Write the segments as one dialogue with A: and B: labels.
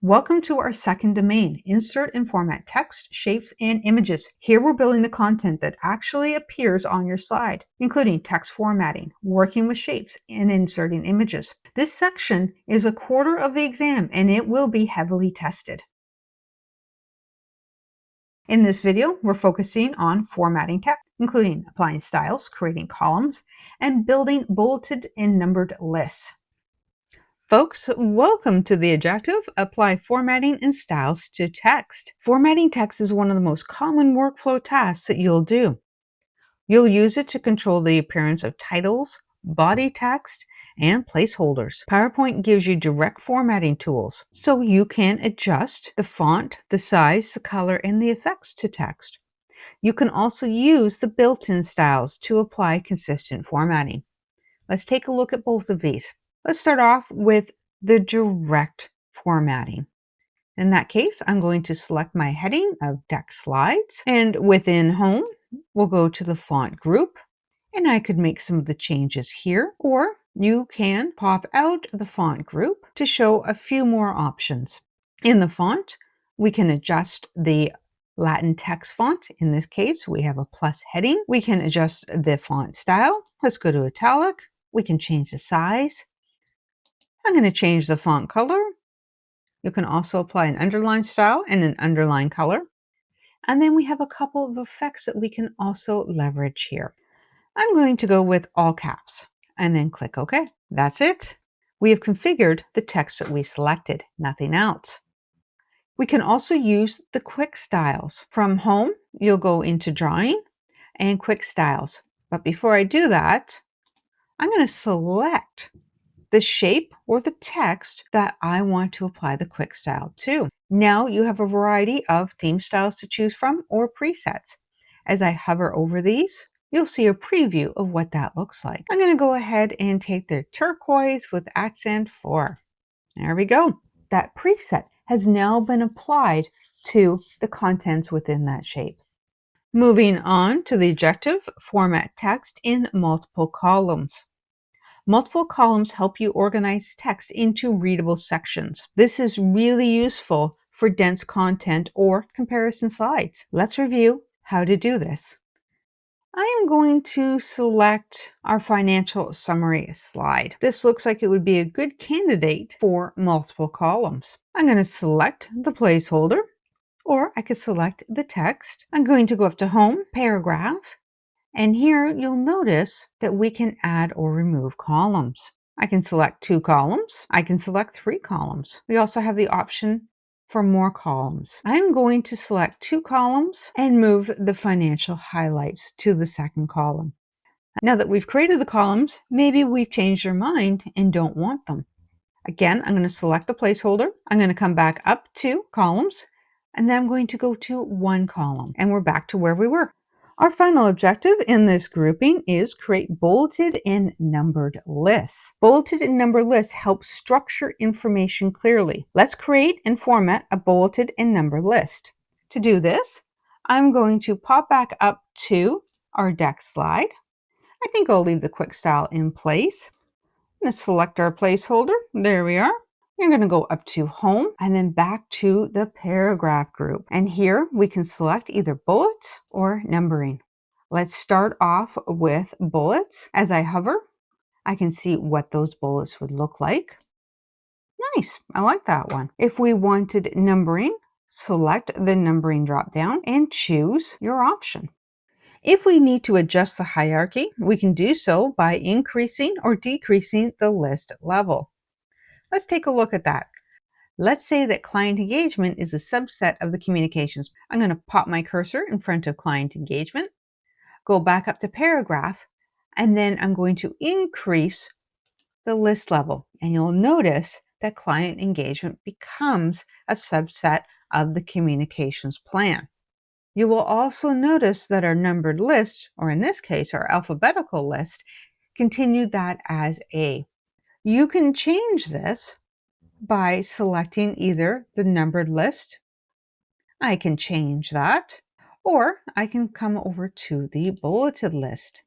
A: Welcome to our second domain, insert and format text, shapes, and images. Here we're building the content that actually appears on your slide, including text formatting, working with shapes, and inserting images. This section is a quarter of the exam and it will be heavily tested. In this video, we're focusing on formatting text, including applying styles, creating columns, and building bulleted and numbered lists. Folks, welcome to the objective, apply formatting and styles to text. Formatting text is one of the most common workflow tasks that you'll do. You'll use it to control the appearance of titles, body text, and placeholders. PowerPoint gives you direct formatting tools, so you can adjust the font, the size, the color, and the effects to text. You can also use the built-in styles to apply consistent formatting. Let's take a look at both of these. Let's start off with the direct formatting. In that case, I'm going to select my heading of deck slides, and within home, we'll go to the font group, and I could make some of the changes here, or you can pop out the font group to show a few more options. In the font, we can adjust the Latin text font. In this case, we have a plus heading. We can adjust the font style. Let's go to italic. We can change the size. I'm going to change the font color. You can also apply an underline style and an underline color. And then we have a couple of effects that we can also leverage here. I'm going to go with all caps and then click OK. That's it. We have configured the text that we selected, nothing else. We can also use the quick styles. From home, you'll go into drawing and quick styles. But before I do that, I'm going to select the shape or the text that I want to apply the quick style to. Now you have a variety of theme styles to choose from or presets. As I hover over these, you'll see a preview of what that looks like. I'm going to go ahead and take the turquoise with accent 4. There we go. That preset has now been applied to the contents within that shape. Moving on to the objective, format text in multiple columns. Multiple columns help you organize text into readable sections. This is really useful for dense content or comparison slides. Let's review how to do this. I am going to select our financial summary slide. This looks like it would be a good candidate for multiple columns. I'm going to select the placeholder, or I could select the text. I'm going to go up to Home, Paragraph, and here you'll notice that we can add or remove columns. I can select 2 columns. I can select 3 columns. We also have the option for more columns. I'm going to select 2 columns and move the financial highlights to the second column. Now that we've created the columns, maybe we've changed our mind and don't want them. Again, I'm going to select the placeholder. I'm going to come back up to columns, and then I'm going to go to 1 column, and we're back to where we were. Our final objective in this grouping is create bulleted and numbered lists. Bulleted and numbered lists help structure information clearly. Let's create and format a bulleted and numbered list. To do this, I'm going to pop back up to our deck slide. I think I'll leave the quick style in place. I'm going to select our placeholder. There we are. You're going to go up to Home and then back to the paragraph group. And here we can select either bullets or numbering. Let's start off with bullets. As I hover, I can see what those bullets would look like. Nice, I like that one. If we wanted numbering, select the numbering drop down and choose your option. If we need to adjust the hierarchy, we can do so by increasing or decreasing the list level. Let's take a look at that. Let's say that client engagement is a subset of the communications. I'm going to pop my cursor in front of client engagement, go back up to paragraph, and then I'm going to increase the list level. And you'll notice that client engagement becomes a subset of the communications plan. You will also notice that our numbered list, or in this case, our alphabetical list, continued that as A. You can change this by selecting either the numbered list. I can change that, or I can come over to the bulleted list.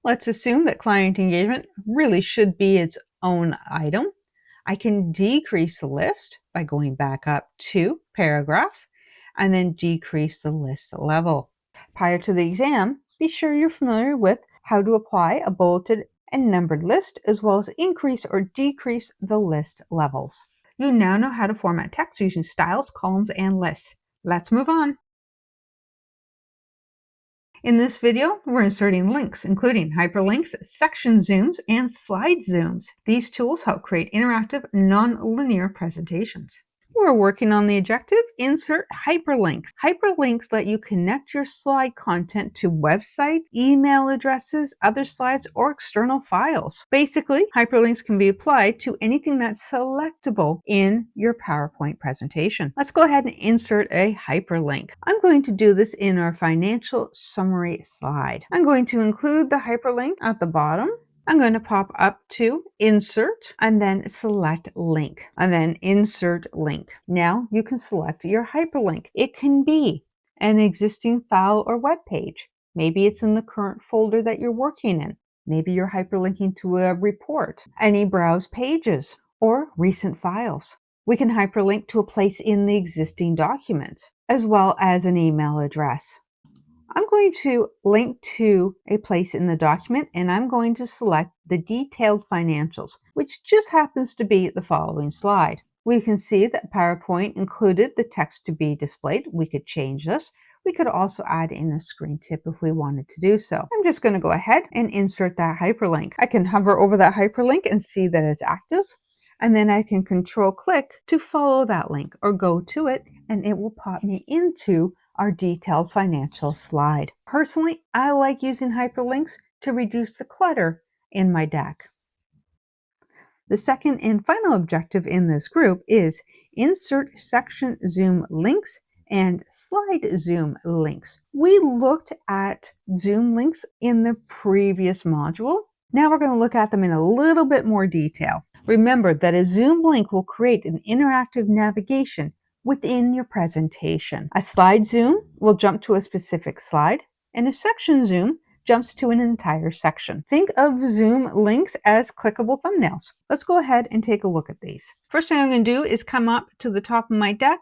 A: Let's assume that client engagement really should be its own item. I can decrease the list by going back up to paragraph and then decrease the list level. Prior to the exam, be sure you're familiar with how to apply a bulleted and numbered list, as well as increase or decrease the list levels. You now know how to format text using styles, columns, and lists. Let's move on. In this video, we're inserting links, including hyperlinks, section zooms, and slide zooms. These tools help create interactive, non-linear presentations. We're working on the objective, insert hyperlinks. Hyperlinks let you connect your slide content to websites, email addresses, other slides, or external files. Basically, hyperlinks can be applied to anything that's selectable in your PowerPoint presentation. Let's go ahead and insert a hyperlink. I'm going to do this in our financial summary slide. I'm going to include the hyperlink at the bottom. I'm going to pop up to Insert and then select Link and then Insert Link. Now you can select your hyperlink. It can be an existing file or web page. Maybe it's in the current folder that you're working in. Maybe you're hyperlinking to a report, any browse pages, or recent files. We can hyperlink to a place in the existing document, as well as an email address. I'm going to link to a place in the document, and I'm going to select the detailed financials, which just happens to be the following slide. We can see that PowerPoint included the text to be displayed. We could change this. We could also add in a screen tip if we wanted to do so. I'm just going to go ahead and insert that hyperlink. I can hover over that hyperlink and see that it's active. And then I can control click to follow that link or go to it, and it will pop me into our detailed financial slide. Personally, I like using hyperlinks to reduce the clutter in my deck. The second and final objective in this group is insert section zoom links and slide zoom links. We looked at zoom links in the previous module. Now we're going to look at them in a little bit more detail. Remember that a zoom link will create an interactive navigation within your presentation. A slide zoom will jump to a specific slide, and a section zoom jumps to an entire section. Think of zoom links as clickable thumbnails. Let's go ahead and take a look at these. First thing I'm going to do is come up to the top of my deck,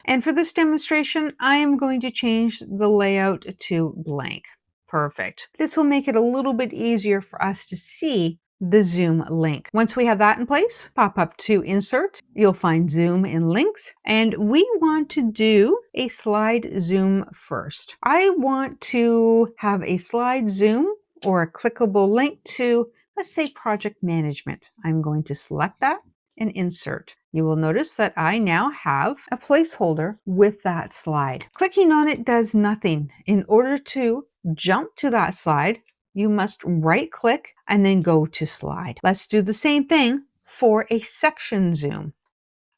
A: and for this demonstration, I am going to change the layout to blank. Perfect. This will make it a little bit easier for us to see the zoom link. Once we have that in place, pop up to Insert. You'll find Zoom and Links, and we want to do a slide zoom first. I want to have a slide zoom or a clickable link to, let's say, project management. I'm going to select that and insert. You will notice that I now have a placeholder with that slide. Clicking on it does nothing. In order to jump to that slide, you must right click and then go to slide. Let's do the same thing for a section zoom.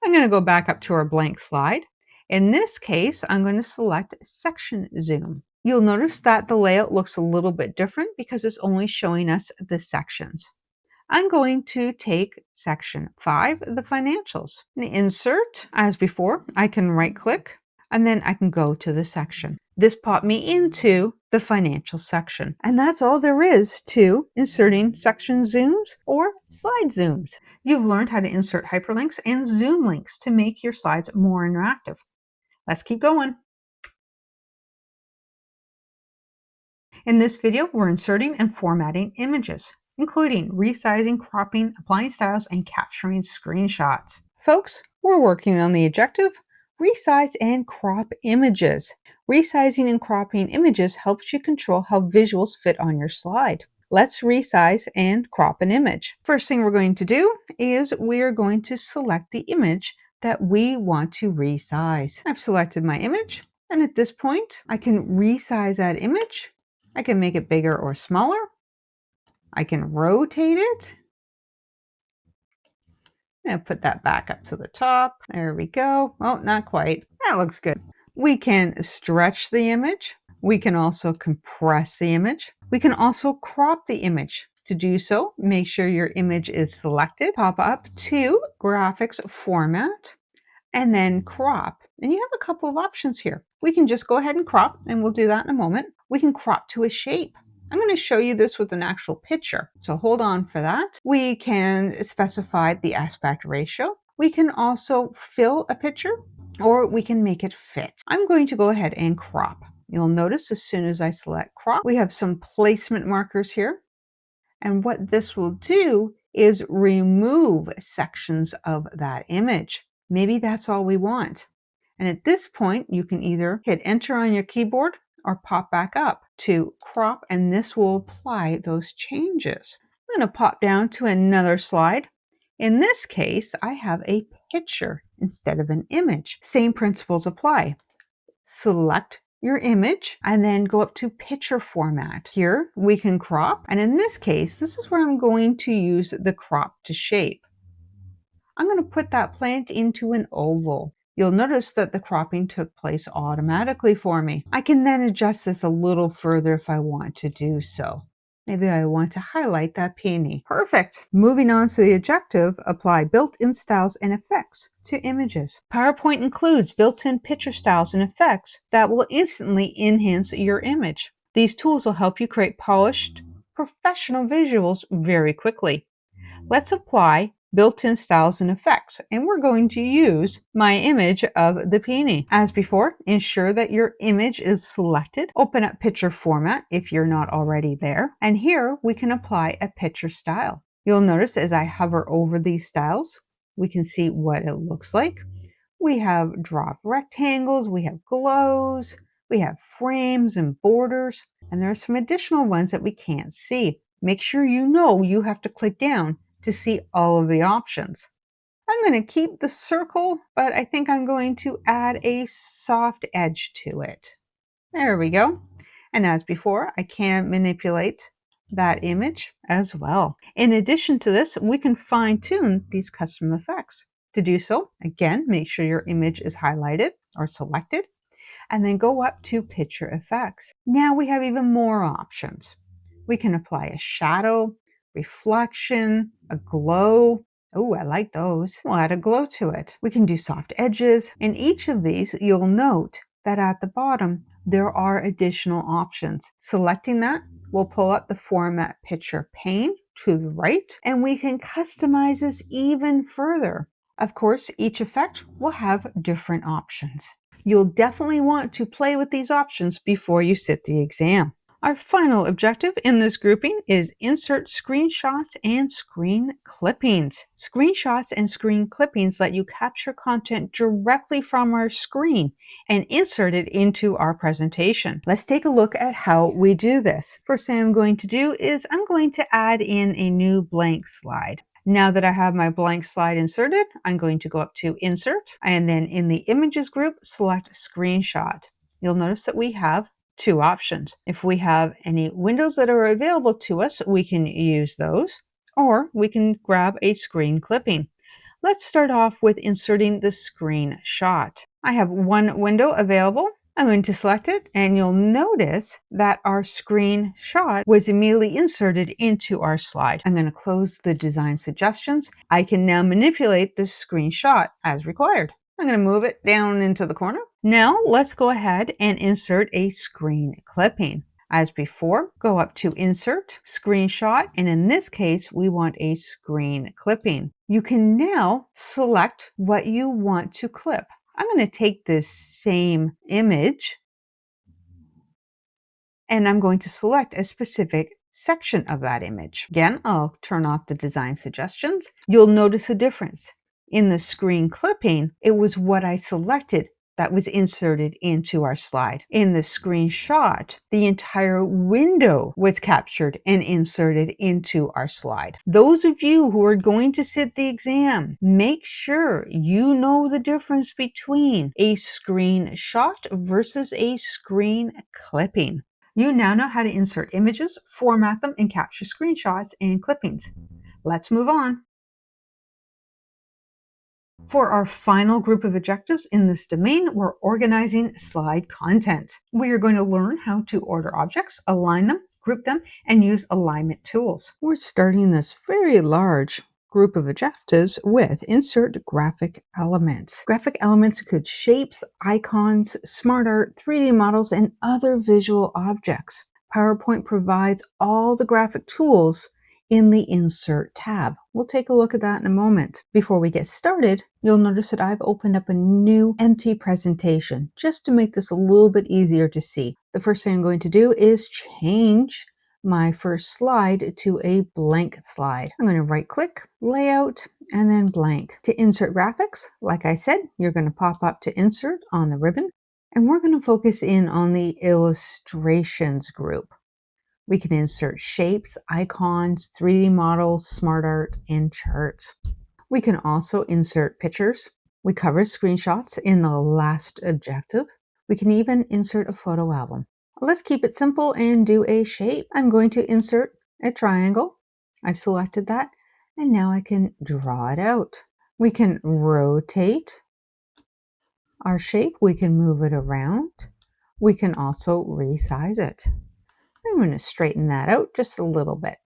A: I'm going to go back up to our blank slide. In this case, I'm going to select section zoom. You'll notice that the layout looks a little bit different because it's only showing us the sections. I'm going to take section 5, the financials. And insert, as before, I can right click and then I can go to the section. This popped me into the financial section. And that's all there is to inserting section zooms or slide zooms. You've learned how to insert hyperlinks and zoom links to make your slides more interactive. Let's keep going. In this video, we're inserting and formatting images, including resizing, cropping, applying styles, and capturing screenshots. Folks, we're working on the objective, resize and crop images. Resizing and cropping images helps you control how visuals fit on your slide. Let's resize and crop an image. First thing we're going to do is we are going to select the image that we want to resize. I've selected my image, and at this point, I can resize that image. I can make it bigger or smaller. I can rotate it. And put that back up to the top. There we go. Oh, not quite. That looks good. We can stretch the image. We can also compress the image. We can also crop the image. To do so, make sure your image is selected. Pop up to Graphics Format and then Crop. And you have a couple of options here. We can just go ahead and crop, and we'll do that in a moment. We can crop to a shape. I'm going to show you this with an actual picture. So hold on for that. We can specify the aspect ratio. We can also fill a picture or we can make it fit. I'm going to go ahead and crop. You'll notice as soon as I select crop, we have some placement markers here. And what this will do is remove sections of that image. Maybe that's all we want. And at this point, you can either hit enter on your keyboard or pop back up to crop, and this will apply those changes. I'm going to pop down to another slide. In this case, I have a picture instead of an image. Same principles apply. Select your image and then go up to picture format. Here we can crop, and in this case, this is where I'm going to use the crop to shape. I'm going to put that plant into an oval. You'll notice that the cropping took place automatically for me. I can then adjust this a little further if I want to do so. Maybe I want to highlight that peony. Perfect. Moving on to the objective, apply built-in styles and effects to images. PowerPoint includes built-in picture styles and effects that will instantly enhance your image. These tools will help you create polished, professional visuals very quickly. Let's apply built-in styles and effects, and we're going to use my image of the peony. As before, ensure that your image is selected. Open up picture format if you're not already there, and here we can apply a picture style. You'll notice as I hover over these styles, we can see what it looks like. We have drop rectangles, we have glows, we have frames and borders, and there are some additional ones that we can't see. Make sure you know you have to click down to see all of the options. I'm going to keep the circle, but I think I'm going to add a soft edge to it. There we go. And as before, I can manipulate that image as well. In addition to this, we can fine-tune these custom effects. To do so, again, make sure your image is highlighted or selected, and then go up to picture effects. Now we have even more options. We can apply a shadow, reflection, a glow. Oh, I like those. We'll add a glow to it. We can do soft edges. In each of these, you'll note that at the bottom, there are additional options. Selecting that will pull up the format picture pane to the right, and we can customize this even further. Of course, each effect will have different options. You'll definitely want to play with these options before you sit the exam. Our final objective in this grouping is insert screenshots and screen clippings. Screenshots and screen clippings let you capture content directly from our screen and insert it into our presentation. Let's take a look at how we do this. First thing I'm going to do is I'm going to add in a new blank slide. Now that I have my blank slide inserted, I'm going to go up to Insert, and then in the Images group, select Screenshot. You'll notice that we have two options. If we have any windows that are available to us, we can use those, or we can grab a screen clipping. Let's start off with inserting the screenshot. I have one window available. I'm going to select it, and you'll notice that our screenshot was immediately inserted into our slide. I'm going to close the design suggestions. I can now manipulate this screenshot as required. I'm going to move it down into the corner. Now let's go ahead and insert a screen clipping. As before, go up to Insert, Screenshot, and in this case, we want a screen clipping. You can now select what you want to clip. I'm going to take this same image and I'm going to select a specific section of that image. Again, I'll turn off the design suggestions. You'll notice a difference. In the screen clipping, it was what I selected that was inserted into our slide. In the screenshot, the entire window was captured and inserted into our slide. Those of you who are going to sit the exam, make sure you know the difference between a screenshot versus a screen clipping. You now know how to insert images, format them, and capture screenshots and clippings. Let's move on. For our final group of objectives in this domain, we're organizing slide content. We are going to learn how to order objects, align them, group them, and use alignment tools. We're starting this very large group of objectives with insert graphic elements. Graphic elements include shapes, icons, smart art, 3D models, and other visual objects. PowerPoint provides all the graphic tools in the Insert tab. We'll take a look at that in a moment. Before we get started, you'll notice that I've opened up a new empty presentation just to make this a little bit easier to see. The first thing I'm going to do is change my first slide to a blank slide. I'm going to right click, layout, and then blank. To insert graphics, like I said, you're going to pop up to insert on the ribbon, and we're going to focus in on the illustrations group. We can insert shapes, icons, 3D models, smart art, and charts. We can also insert pictures. We covered screenshots in the last objective. We can even insert a photo album. Let's keep it simple and do a shape. I'm going to insert a triangle. I've selected that, and now I can draw it out. We can rotate our shape. We can move it around. We can also resize it. I'm going to straighten that out just a little bit.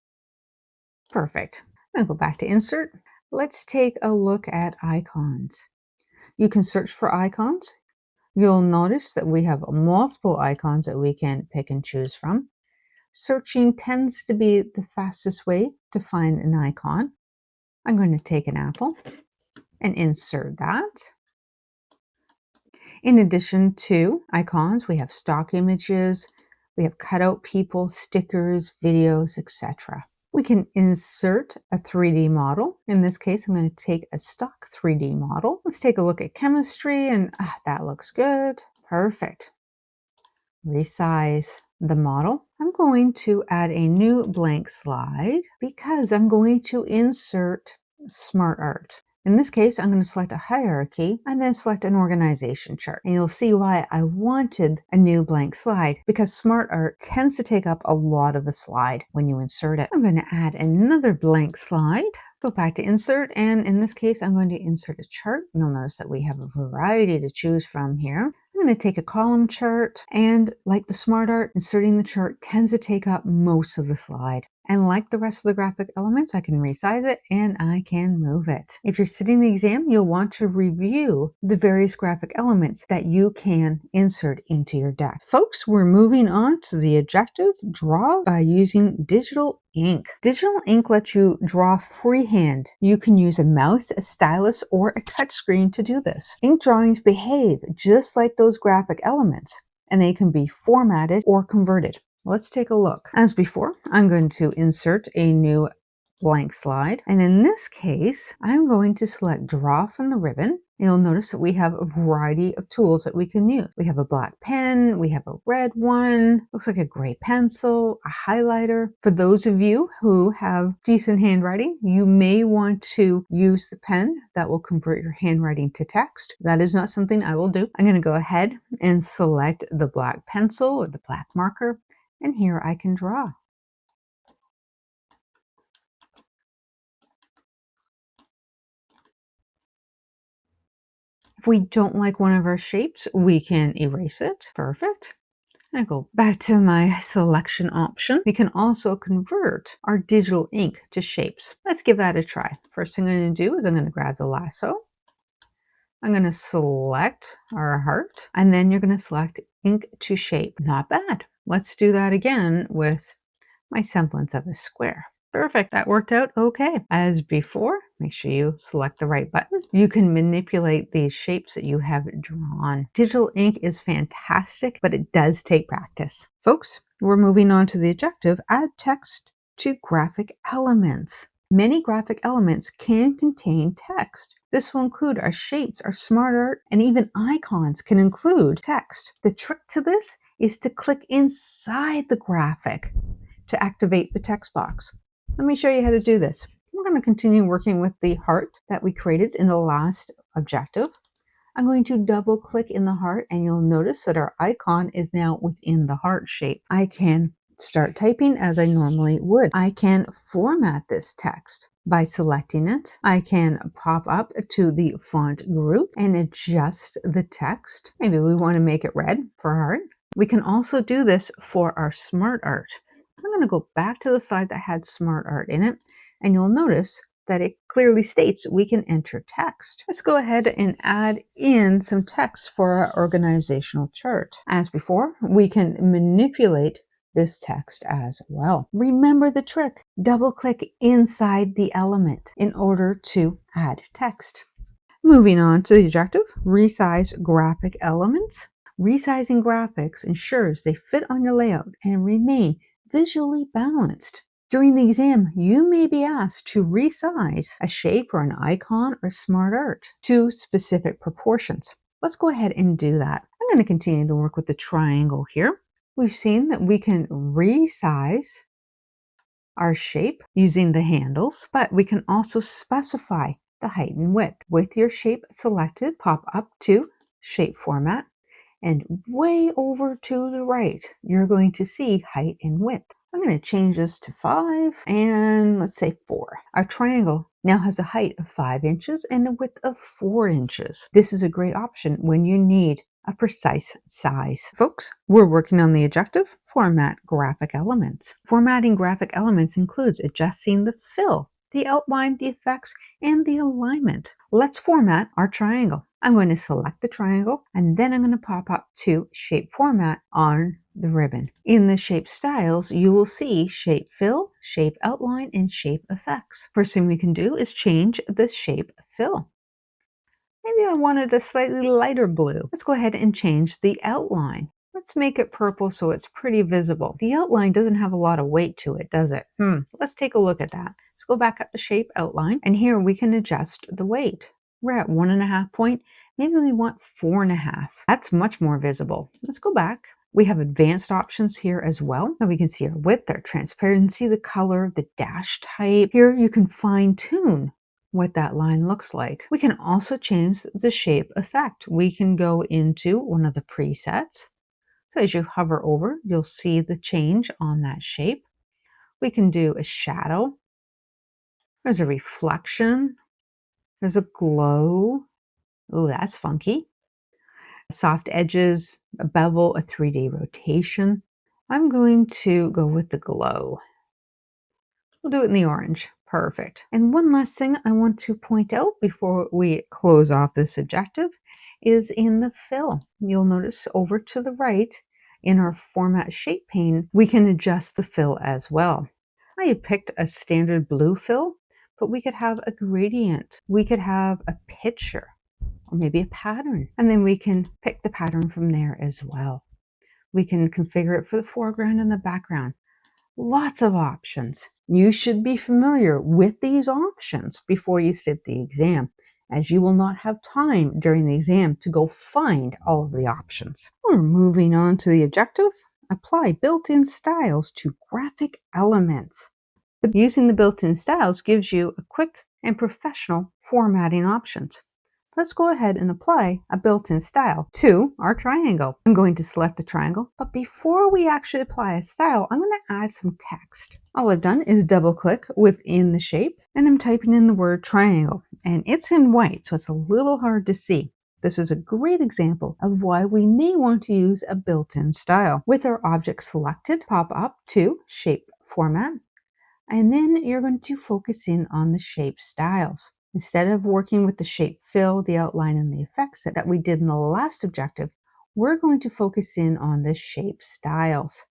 A: Perfect. I'm going to go back to insert. Let's take a look at icons. You can search for icons. You'll notice that we have multiple icons that we can pick and choose from. Searching tends to be the fastest way to find an icon. I'm going to take an apple and insert that. In addition to icons, we have stock images, we have cutout people, stickers, videos, etc. We can insert a 3D model. In this case, I'm going to take a stock 3D model. Let's take a look at chemistry, and that looks good. Perfect. Resize the model. I'm going to add a new blank slide because I'm going to insert smart art. In this case, I'm going to select a hierarchy and then select an organization chart. And you'll see why I wanted a new blank slide, because smart art tends to take up a lot of the slide when you insert it. I'm going to add another blank slide. Go back to insert, and in this case, I'm going to insert a chart. You'll notice that we have a variety to choose from here. I'm going to take a column chart, and like the smart art, inserting the chart tends to take up most of the slide. And like the rest of the graphic elements, I can resize it and I can move it. If you're sitting the exam, you'll want to review the various graphic elements that you can insert into your deck. Folks, we're moving on to the objective, draw by using digital ink. Digital ink lets you draw freehand. You can use a mouse, a stylus, or a touchscreen to do this. Ink drawings behave just like those graphic elements, and they can be formatted or converted. Let's take a look. As before, I'm going to insert a new blank slide. And in this case, I'm going to select draw from the ribbon. You'll notice that we have a variety of tools that we can use. We have a black pen, we have a red one, looks like a gray pencil, a highlighter. For those of you who have decent handwriting, you may want to use the pen that will convert your handwriting to text. That is not something I will do. I'm going to go ahead and select the black pencil or the black marker. And here I can draw. If we don't like one of our shapes, we can erase it. Perfect. I go back to my selection option. We can also convert our digital ink to shapes. Let's give that a try. First thing I'm going to do is I'm going to grab the lasso. I'm going to select our heart, and then you're going to select ink to shape. Not bad. Let's do that again with my semblance of a square. Perfect, that worked out okay. As before, make sure you select the right button. You can manipulate these shapes that you have drawn. Digital ink is fantastic, but it does take practice. Folks, we're moving on to the objective, add text to graphic elements. Many graphic elements can contain text. This will include our shapes, our smart art, and even icons can include text. The trick to this is to click inside the graphic to activate the text box. Let me show you how to do this. We're going to continue working with the heart that we created in the last objective. I'm going to double click in the heart, and you'll notice that our icon is now within the heart shape. I can start typing as I normally would. I can format this text by selecting it. I can pop up to the font group and adjust the text. Maybe we want to make it red for heart. We can also do this for our smart art. I'm going to go back to the slide that had smart art in it, and you'll notice that it clearly states we can enter text. Let's go ahead and add in some text for our organizational chart. As before, we can manipulate this text as well. Remember the trick. Double-click inside the element in order to add text. Moving on to the objective, resize graphic elements. Resizing graphics ensures they fit on your layout and remain visually balanced. During the exam, you may be asked to resize a shape or an icon or smart art to specific proportions. Let's go ahead and do that. I'm going to continue to work with the triangle here. We've seen that we can resize our shape using the handles, but we can also specify the height and width. With your shape selected, pop up to Shape Format, and way over to the right, you're going to see height and width. I'm going to change this to 5 and let's say 4. Our triangle now has a height of 5 inches and a width of 4 inches. This is a great option when you need a precise size. Folks, we're working on the objective, format graphic elements. Formatting graphic elements includes adjusting the fill, the outline, the effects, and the alignment. Let's format our triangle. I'm going to select the triangle and then I'm going to pop up to Shape Format on the ribbon. In the Shape Styles, you will see Shape Fill, Shape Outline, and Shape Effects. First thing we can do is change the Shape Fill. Maybe I wanted a slightly lighter blue. Let's go ahead and change the outline. Let's make it purple so it's pretty visible. The outline doesn't have a lot of weight to it, does it? Let's take a look at that. Let's go back up to Shape Outline, and here we can adjust the weight. We're at 1.5 point. Maybe we want 4.5. That's much more visible. Let's go back. We have advanced options here as well. Now we can see our width, our transparency, the color, the dash type. Here you can fine tune what that line looks like. We can also change the shape effect. We can go into one of the presets. So as you hover over, you'll see the change on that shape. We can do a shadow. There's a reflection. There's a glow. Oh, that's funky. Soft edges, a bevel, a 3D rotation. I'm going to go with the glow. We'll do it in the orange. Perfect. And one last thing I want to point out before we close off this objective is in the fill. You'll notice over to the right in our Format Shape pane, we can adjust the fill as well. I had picked a standard blue fill, but we could have a gradient. We could have a picture or maybe a pattern, and then we can pick the pattern from there as well. We can configure it for the foreground and the background. Lots of options. You should be familiar with these options before you sit the exam, as you will not have time during the exam to go find all of the options. We're moving on to the objective. Apply built-in styles to graphic elements. Using the built-in styles gives you a quick and professional formatting options. Let's go ahead and apply a built-in style to our triangle. I'm going to select the triangle, but before we actually apply a style, I'm going to add some text. All I've done is double-click within the shape, and I'm typing in the word triangle, and it's in white, so it's a little hard to see. This is a great example of why we may want to use a built-in style. With our object selected, pop up to Shape Format, and then you're going to focus in on the shape styles. Instead of working with the shape fill, the outline, and the effects that we did in the last objective, we're going to focus in on the shape styles.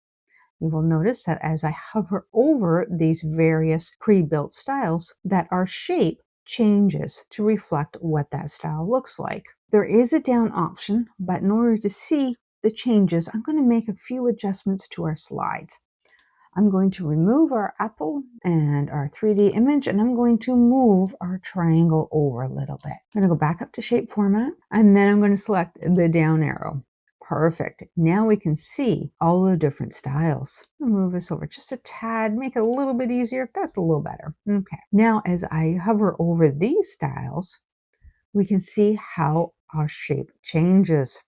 A: You will notice that as I hover over these various pre-built styles, that our shape changes to reflect what that style looks like. There is a down option, but in order to see the changes, I'm going to make a few adjustments to our slides. I'm going to remove our apple and our 3D image, and I'm going to move our triangle over a little bit. I'm going to go back up to Shape Format, and then I'm going to select the down arrow. Perfect. Now we can see all the different styles. I'll move this over just a tad, make it a little bit easier if that's a little better. Okay. Now as I hover over these styles, we can see how our shape changes.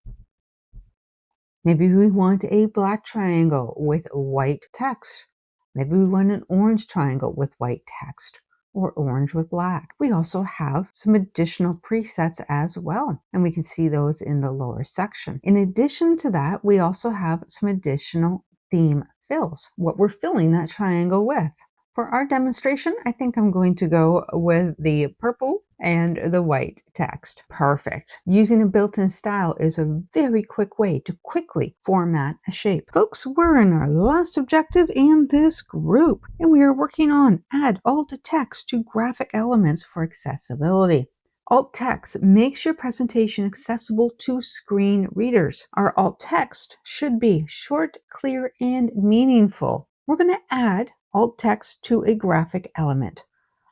A: Maybe we want a black triangle with white text. Maybe we want an orange triangle with white text, or orange with black. We also have some additional presets as well, and we can see those in the lower section. In addition to that, we also have some additional theme fills, what we're filling that triangle with. For our demonstration, I think I'm going to go with the purple and the white text. Perfect. Using a built-in style is a very quick way to quickly format a shape. Folks, we're in our last objective in this group, and we are working on add alt text to graphic elements for accessibility. Alt text makes your presentation accessible to screen readers. Our alt text should be short, clear, and meaningful. We're going to add alt text to a graphic element.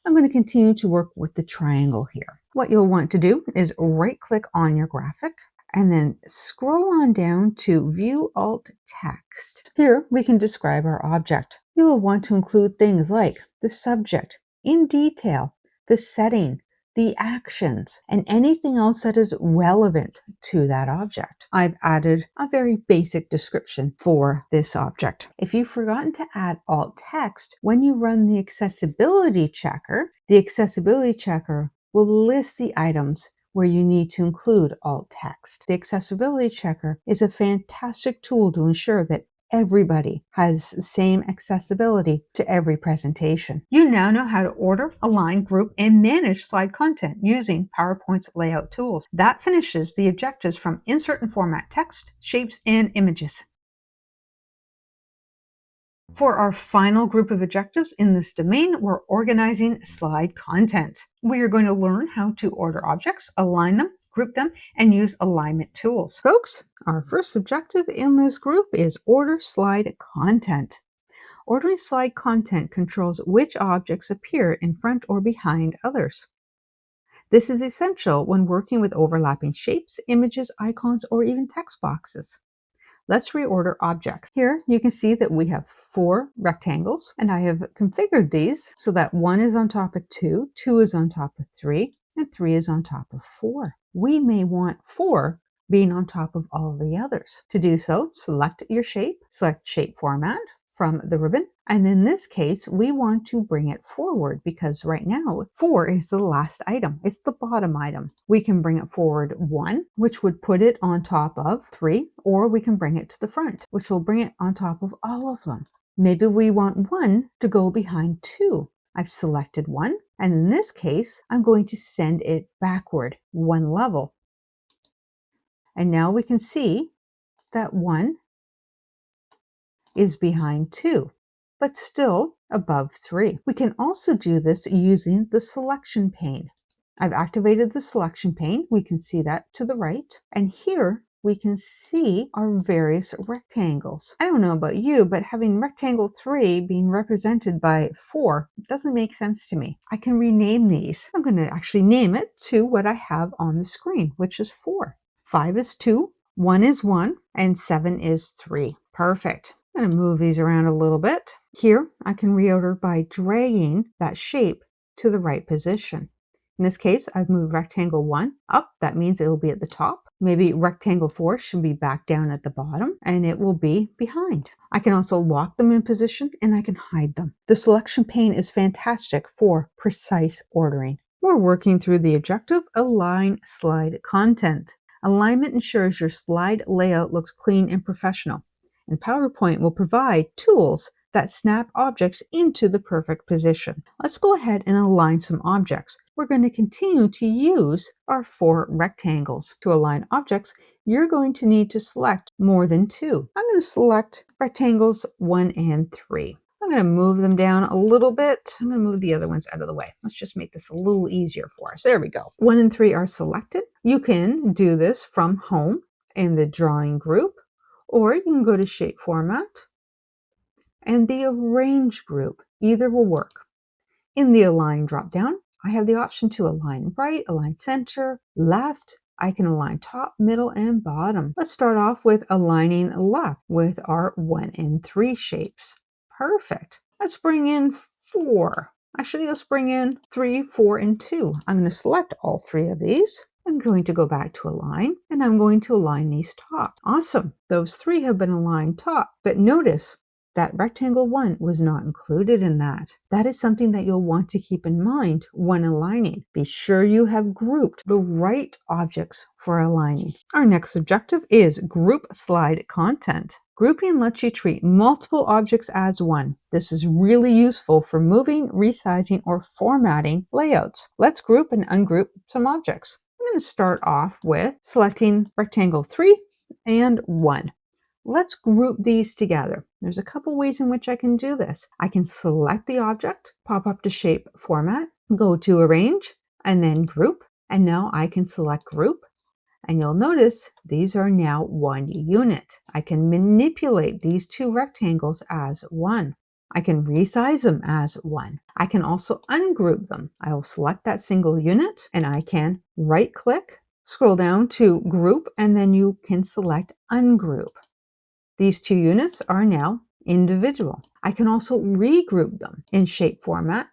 A: I'm going to continue to work with the triangle here. What you'll want to do is right-click on your graphic and then scroll on down to View Alt Text. Here we can describe our object. You will want to include things like the subject in detail, the setting, the actions, and anything else that is relevant to that object. I've added a very basic description for this object. If you've forgotten to add alt text, when you run the accessibility checker will list the items where you need to include alt text. The accessibility checker is a fantastic tool to ensure that everybody has the same accessibility to every presentation. You now know how to order, align, group, and manage slide content using PowerPoint's layout tools. That finishes the objectives from Insert and Format Text, Shapes, and Images. For our final group of objectives in this domain, we're organizing slide content. We are going to learn how to order objects, align them, group them, and use alignment tools. Folks, our first objective in this group is order slide content. Ordering slide content controls which objects appear in front or behind others. This is essential when working with overlapping shapes, images, icons, or even text boxes. Let's reorder objects. Here you can see that we have 4 rectangles, and I have configured these so that 1 is on top of 2, 2 is on top of 3, and 3 is on top of 4. We may want 4 being on top of all the others. To do so, select your shape, select Shape Format from the ribbon, and in this case, we want to bring it forward because right now 4 is the last item. It's the bottom item. We can bring it forward 1, which would put it on top of 3, or we can bring it to the front, which will bring it on top of all of them. Maybe we want 1 to go behind 2. I've selected 1, and in this case, I'm going to send it backward 1 level. And now we can see that 1 is behind 2, but still above 3. We can also do this using the selection pane. I've activated the selection pane. We can see that to the right. And here we can see our various rectangles. I don't know about you, but having rectangle 3 being represented by 4 doesn't make sense to me. I can rename these. I'm going to actually name it to what I have on the screen, which is 4. 5 is 2, 1 is 1, and 7 is 3. Perfect. I'm going to move these around a little bit. Here, I can reorder by dragging that shape to the right position. In this case, I've moved rectangle 1 up. That means it will be at the top. Maybe rectangle 4 should be back down at the bottom, and it will be behind. I can also lock them in position, and I can hide them. The selection pane is fantastic for precise ordering. We're working through the objective, Align Slide Content. Alignment ensures your slide layout looks clean and professional. And PowerPoint will provide tools that snap objects into the perfect position. Let's go ahead and align some objects. We're going to continue to use our 4 rectangles. To align objects, you're going to need to select more than 2. I'm going to select rectangles 1 and 3. I'm going to move them down a little bit. I'm going to move the other ones out of the way. Let's just make this a little easier for us. There we go. 1 and 3 are selected. You can do this from Home in the Drawing group, or you can go to Shape Format and the Arrange group. Either will work. In the Align dropdown, I have the option to align right, align center, left. I can align top, middle, and bottom. Let's start off with aligning left with our 1 and 3 shapes. Perfect. Let's bring in 4. Actually, let's bring in 3, 4, and 2. I'm going to select all 3 of these. I'm going to go back to Align, and I'm going to align these top. Awesome. Those 3 have been aligned top, but notice that rectangle 1 was not included in that. That is something that you'll want to keep in mind when aligning. Be sure you have grouped the right objects for aligning. Our next objective is Group Slide Content. Grouping lets you treat multiple objects as one. This is really useful for moving, resizing, or formatting layouts. Let's group and ungroup some objects. I'm going to start off with selecting rectangle 3 and 1. Let's group these together. There's a couple ways in which I can do this. I can select the object, pop up to Shape Format, go to Arrange, and then Group. And now I can select Group. And you'll notice these are now one unit. I can manipulate these two rectangles as one. I can resize them as one. I can also ungroup them. I will select that single unit and I can right-click, scroll down to Group, and then you can select Ungroup. These two units are now individual. I can also regroup them in Shape Format.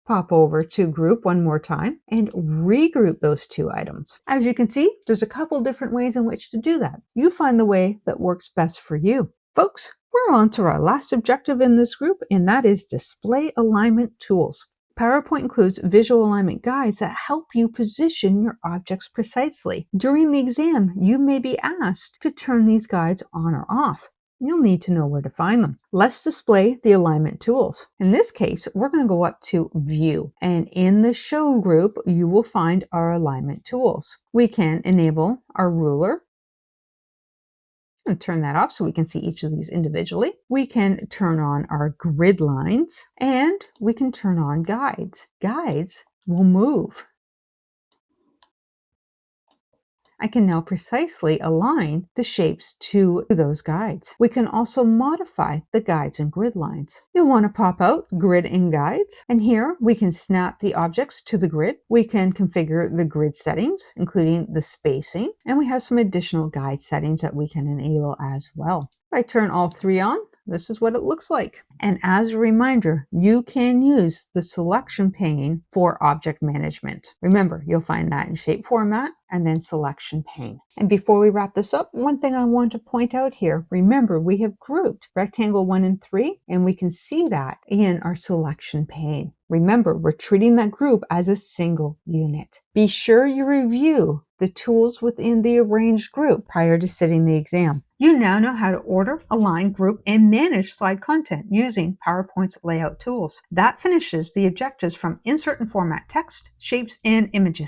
A: Pop over to Group one more time and regroup those two items. As you can see, there's a couple different ways in which to do that. You find the way that works best for you. Folks, we're on to our last objective in this group, and that is Display Alignment Tools. PowerPoint includes visual alignment guides that help you position your objects precisely. During the exam, you may be asked to turn these guides on or off. You'll need to know where to find them. Let's display the alignment tools. In this case, we're going to go up to View, and in the Show group, you will find our alignment tools. We can enable our ruler and turn that off so we can see each of these individually. We can turn on our grid lines, and we can turn on guides. Guides will move. I can now precisely align the shapes to those guides. We can also modify the guides and grid lines. You'll want to pop out Grid and Guides, and here we can snap the objects to the grid. We can configure the grid settings, including the spacing, and we have some additional guide settings that we can enable as well. If I turn all three on, this is what it looks like. And as a reminder, you can use the selection pane for object management. Remember, you'll find that in Shape Format and then Selection pane. And before we wrap this up, one thing I want to point out here, remember we have grouped rectangle 1 and 3, and we can see that in our Selection pane. Remember, we're treating that group as a single unit. Be sure you review the tools within the arranged group prior to sitting the exam. You now know how to order, align, group, and manage slide content using PowerPoint's layout tools. That finishes the objectives from Insert and Format Text, Shapes, and Images.